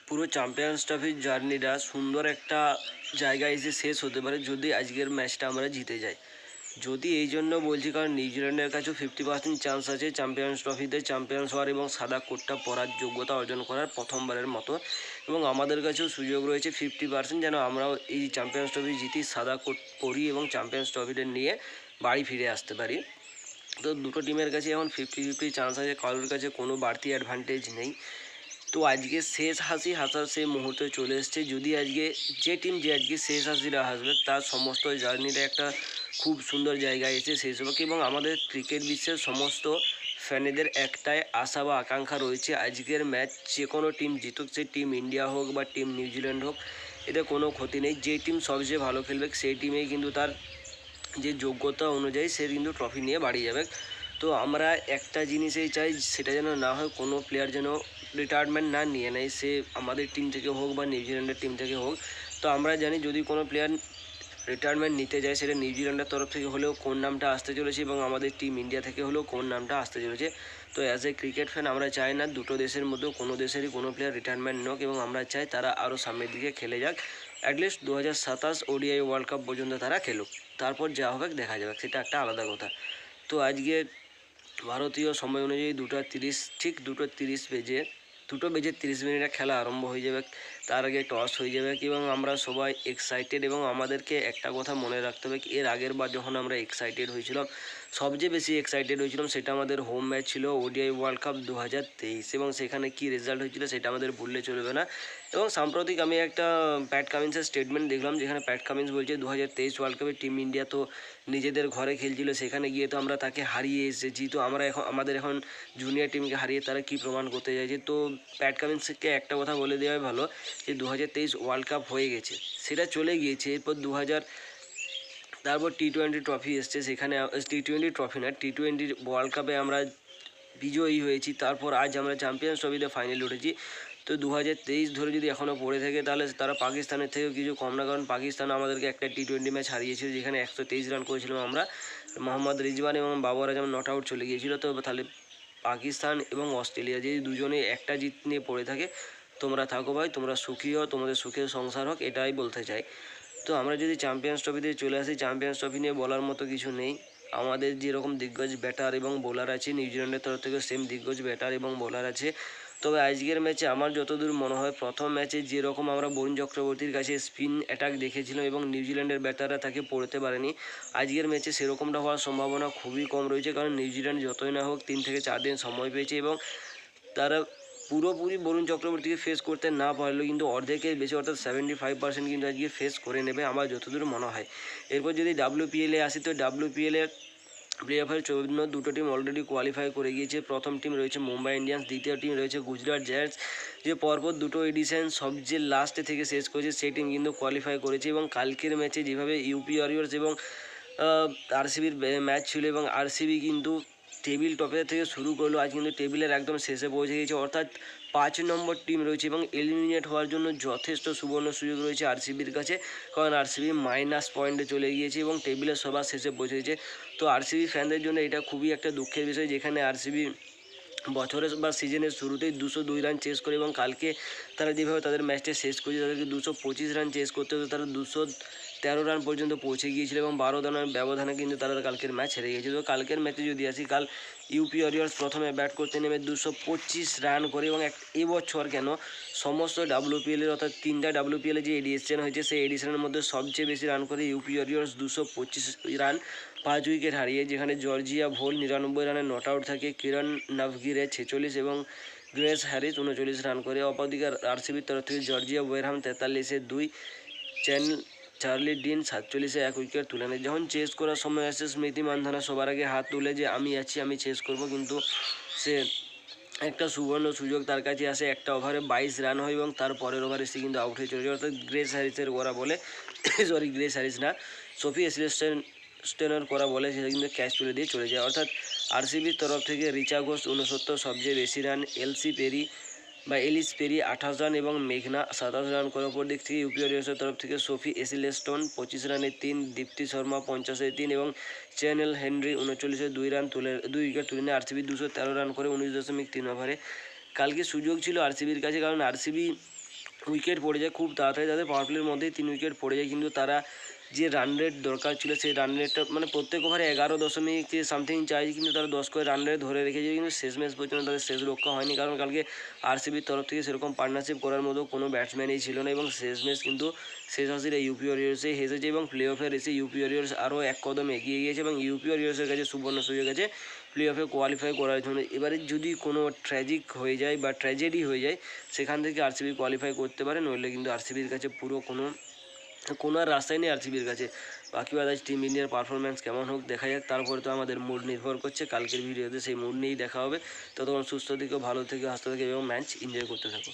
পুরো চ্যাম্পিয়ন্স ট্রফির জার্নিটা সুন্দর একটা জায়গায় এসে শেষ হতে পারে যদি আজকের ম্যাচটা আমরা জিতে যাই। যদি এই জন্য বলছি কারণ নিউজিল্যান্ডের কাছেও 50% চান্স আছে চ্যাম্পিয়ন্স ট্রফিতে চ্যাম্পিয়ন্স হওয়ার এবং সাদা কোটটা পরার যোগ্যতা অর্জন করার প্রথমবারের মতো, এবং আমাদের কাছেও সুযোগ রয়েছে 50% যেন আমরাও এই চ্যাম্পিয়ন্স ট্রফি জিতি, সাদা কোট পরি এবং চ্যাম্পিয়ন্স ট্রফিটা নিয়ে বাড়ি ফিরে আসতে পারি। তো দুটো টিমের কাছে এখন 50-50 চান্স আছে, কারোর কাছে কোনো বাড়তি অ্যাডভান্টেজ নেই। তো আজকে শেষ হাসি হাসার সেই মুহূর্তে চলে এসছে। যদি আজকে যে আজকে শেষ হাসিটা হাসবে তার সমস্ত জার্নিটা একটা খুব সুন্দর জায়গায় এসে শেষ হবে, এবং আমাদের ক্রিকেট বিশ্বের সমস্ত ফ্যানেদের একটাই আশা বা আকাঙ্ক্ষা রয়েছে আজকের ম্যাচ যে কোনো টিম জিতুক, সে টিম ইন্ডিয়া হোক বা টিম নিউজিল্যান্ড হোক, এতে কোনো ক্ষতি নেই। যে টিম সবচেয়ে ভালো খেলবে সেই টিমেই কিন্তু তার যে যোগ্যতা অনুযায়ী সে কিন্তু ট্রফি নিয়ে বাড়ি যাবে। তো আমরা একটা জিনিসই চাই, সেটা যেন না হয় কোনো প্লেয়ার যেন রিটায়ারমেন্ট না নিয়ে নেয়, সে আমাদের টিম থেকে হোক বা নিউজিল্যান্ডের টিম থেকে হোক। তো আমরা জানি যদি কোনো প্লেয়ার রিটায়ারমেন্ট নিতে যায় সেটা নিউজিল্যান্ডের তরফ থেকে হলেও কোন নামটা আসতে চলেছে এবং আমাদের টিম ইন্ডিয়া থেকে হলেও কোন নামটা আসতে চলেছে। তো অ্যাজ এ ক্রিকেট ফ্যান আমরা চাই না দুটো দেশের মধ্যেও কোনো দেশেরই কোনো প্লেয়ার রিটায়ারমেন্ট নোক, এবং আমরা চাই তারা আরও সামনের দিকে খেলে যাক। অ্যাটলিস্ট 2027 ওডিআই ওয়ার্ল্ড কাপ পর্যন্ত তারা খেলুক, তারপর যা হবে দেখা যাবে, সেটা একটা আলাদা কথা। তো আজকে ভারতীয় সময় অনুযায়ী 2:30, ঠিক 2:30 বেজে 2:30 খেলা আরম্ভ হয়ে যাবে। তার আগে টস হয়ে যাবে এবং আমরা সবাই এক্সাইটেড, এবং আমাদেরকে একটা কথা মনে রাখতে হবে, এর আগের বার যখন আমরা এক্সাইটেড হয়েছিলাম, সবচেয়ে বেশি এক্সাইটেড হয়েছিলাম সেটা আমাদের হোম ম্যাচ ছিল ওডিআই ওয়ার্ল্ড কাপ 2023, এবং সেখানে কি রেজাল্ট হয়েছিল সেটা আমাদের ভুললে চলবে না। এবং সাম্প্রতিক আমি একটা প্যাট কামিন্সের স্টেটমেন্ট দেখলাম, যেখানে প্যাট কামিন্স বলছে 2023 ওয়ার্ল্ড কাপে টিম ইন্ডিয়া তো নিজেদের ঘরে খেলছিল, সেখানে গিয়ে তো আমরা তাকে হারিয়ে এসেছি, তো আমরা এখন আমাদের এখন জুনিয়র টিমকে হারিয়ে তারা কি প্রমাণ করতে চাইছে। তো প্যাট কামিন্সকে একটা কথা বলে দেওয়াই ভালো যে 2023 ওয়ার্ল্ড কাপ হয়ে গেছে, সেটা চলে গিয়েছে। এরপর তারপর টি-20 ট্রফি এসছে, সেখানে টি-20 ট্রফি না, টি-20 ওয়ার্ল্ড কাপে আমরা বিজয়ী হয়েছি। তারপর আজ আমরা চ্যাম্পিয়ন্স ট্রফিতে ফাইনাল উঠেছি। তো 2023 ধরে যদি এখনও পড়ে থাকে তাহলে তারা পাকিস্তানের থেকেও কিছু কম না, কারণ পাকিস্তান আমাদেরকে একটা টি-20 ম্যাচ হারিয়েছিল যেখানে 123 রান করেছিলাম আমরা, মোহাম্মদ রিজওয়ান এবং বাবর আজম নট আউট চলে গিয়েছিল। তো তাহলে পাকিস্তান এবং অস্ট্রেলিয়া যদি দুজনে একটা জিত নিয়ে পড়ে থাকে, তোমরা থাকো ভাই, তোমরা সুখী হও, তোমাদের সুখের সংসার হোক, এটাই বলতে চাই। তো আমরা যদি চ্যাম্পিয়ন্স ট্রফিতে চলে আসি, চ্যাম্পিয়ন্স ট্রফি নিয়ে বলার মতো কিছু নেই। আমাদের যেরকম দিগ্গজ ব্যাটার এবং বোলার আছে, নিউজিল্যান্ডের তরফ থেকে সেম দিগ্গজ ব্যাটার এবং বোলার আছে। তবে আজকের ম্যাচে আমার যতদূর মনে হয়, প্রথম ম্যাচে যেরকম আমরা বরুণ চক্রবর্তীর কাছে স্পিন অ্যাটাক দেখেছিলাম এবং নিউজিল্যান্ডের ব্যাটাররা তাকে পড়তে পারেনি, আজকের ম্যাচে সেরকমটা হওয়ার সম্ভাবনা খুবই কম রয়েছে, কারণ নিউজিল্যান্ড যতই না হোক 3 থেকে 4 দিন সময় পেয়েছে, এবং তারা পুরোপুরি বরুণ চক্রবর্তীকে ফেস করতে না পারলেও কিন্তু অর্ধেকের বেশি অর্থাৎ 75% কিন্তু আজকে ফেস করে নেবে আমার যতদূর মনে হয়। এরপর যদি WPL-এ আসি, তো WPL-এ প্লে অফের জন্য দুটো টিম অলরেডি কোয়ালিফাই করে গিয়েছে। প্রথম টিম রয়েছে মুম্বাই ইন্ডিয়ান্স, দ্বিতীয় টিম রয়েছে গুজরাট জায়ান্টস। যে পরপর দুটো এডিশন সবচেয়ে লাস্টে থেকে শেষ করেছে সেই টিম কিন্তু কোয়ালিফাই করেছে, এবং কালকের ম্যাচে যেভাবে ইউপি ওয়ারিয়র্স এবং আরসিবির ম্যাচ ছিল, এবং আরসিবি কিন্তু টেবিল টপে থেকে শুরু করলো, আজ কিন্তু টেবিলের একদম শেষে পৌঁছে গেছে, অর্থাৎ 5 নম্বর টিম রয়েছে এবং এলিমিনেট হওয়ার জন্য যথেষ্ট সুবর্ণ সুযোগ রয়েছে আরসিবির কাছে, কারণ আরসিবি মাইনাস পয়েন্টে চলে গিয়েছে এবং টেবিলের সবার শেষে পৌঁছে গেছে। তো আরসিবি ফ্যানদের জন্য এটা খুবই একটা দুঃখের বিষয়, যেখানে আরসিবি বছরের বা সিজনের শুরুতেই 202 রান চেস করে, এবং কালকে তারা যেভাবে তাদের ম্যাচটা শেষ করেছে, তাদেরকে 225 রান চেস করতে হতো, তারা 213 রান পর্যন্ত পৌঁছে গিয়েছিল এবং 12 রানের ব্যবধানে কিন্তু তারা কালকের ম্যাচ হেরে গিয়েছিল। তো কালকের ম্যাচে যদি আসি, কাল ইউপি ওয়ারিয়র্স প্রথমে ব্যাট করতে নেমে 225 রান করে, এবং এবছর কেন সমস্ত WPL-এর অর্থাৎ 3টা WPL-এ যে এডিশন হয়েছে সেই এডিশনের মধ্যে সবচেয়ে বেশি রান করে ইউপি ওয়ারিয়র্স 225 রান, 5 উইকেট হারিয়ে, যেখানে জর্জিয়া ভোল 99 রানে নট আউট থাকে, কিরণ নাভগিরে 46 এবং গ্রেস হ্যারিস 39 রান করে। অপরদিকে আরসিবির তরফ থেকে জর্জিয়া ওয়েরহাম 43-এ 2, চার্লি ডিন 47-এ 1 উইকেট তুলে নেয়। যখন চেস করার সময় আসে, স্মৃতি মান্ধানা সবার আগে হাত তুলে যে আমি আছি, আমি চেস করব, কিন্তু সে একটা সুবর্ণ সুযোগ তার কাছে আসে, একটা ওভারে 22 রান হয় এবং তার পরের ওভারে সে কিন্তু আউট হয়ে চলে যায়, অর্থাৎ গ্রেস হ্যারিসের ওরা বলে গ্রেস হ্যারিস না, সোফি স্টেনার করা বলে, সেটা কিন্তু ক্যাচ তুলে দিয়ে চলে যায়। অর্থাৎ আরসিবির তরফ থেকে রিচা ঘোষ 69 সবচেয়ে বেশি রান, এলিস পেরি 28 রান এবং মেঘনা 27 রান করে। অপর দিক থেকে ইউপি ওয়ারিয়র্সের তরফ থেকে সোফি এসিলেস্টন 25 রানে 3, দীপ্তি শর্মা 50-এ 3 এবং চ্যানেল হেনরি 39-এ 2 উইকেট তুলে নেয়। আরসিবি 213 রান করে 19.3 ওভারে। কালকে সুযোগ ছিল আরসিবির কাছে, কারণ আরসিবি উইকেট পড়ে যায় খুব তাড়াতাড়ি, তাদের পাওয়ার প্লের মধ্যেই 3 উইকেট পড়ে যায়, কিন্তু তারা যে রান রেট দরকার ছিল সেই রান রেটটা মানে প্রত্যেক ওভারে 11 দশমিক সামথিং চাই, কিন্তু তারা 10 করে রান রেট ধরে রেখেছে, কিন্তু শেষ ম্যাচ পর্যন্ত তাদের শেষ রক্ষা হয়নি, কারণ কালকে আরসিবির তরফ থেকে সেরকম পার্টনারশিপ করার মতো কোনো ব্যাটসম্যানই ছিল না, এবং শেষ ম্যাচ কিন্তু শেষ হাসির ইউপি ওয়ারিয়র্সে হেসেছে, এবং প্লে অফে এসে ইউপি ওয়ারিয়র্স আরও এক কদম এগিয়ে গিয়েছে, এবং ইউপি ওয়ারিয়র্সের কাছে সুবর্ণ সুযোগ আছে প্লে অফে কোয়ালিফাই করার জন্য। এবারে যদি কোনো ট্র্যাজিক হয়ে যায় বা ট্র্যাজেডি হয়ে যায়, সেখান থেকে আরসিবি কোয়ালিফাই করতে পারে, নইলে কিন্তু আরসিবির কাছে পুরো কোনো আর রাস্তাই নেই আরসিবির কাছে। বাকি আজ টিম ইন্ডিয়ার পারফরম্যান্স কেমন হোক দেখা যাক, তারপরে তো আমাদের মুড নির্ভর করছে, কালকের ভিডিওতে সেই মুড নিয়েই দেখা হবে। ততক্ষণ সুস্থ থেকো, ভালো থেকো, হাসতে থেকো এবং ম্যাচ এনজয় করতে থাকো।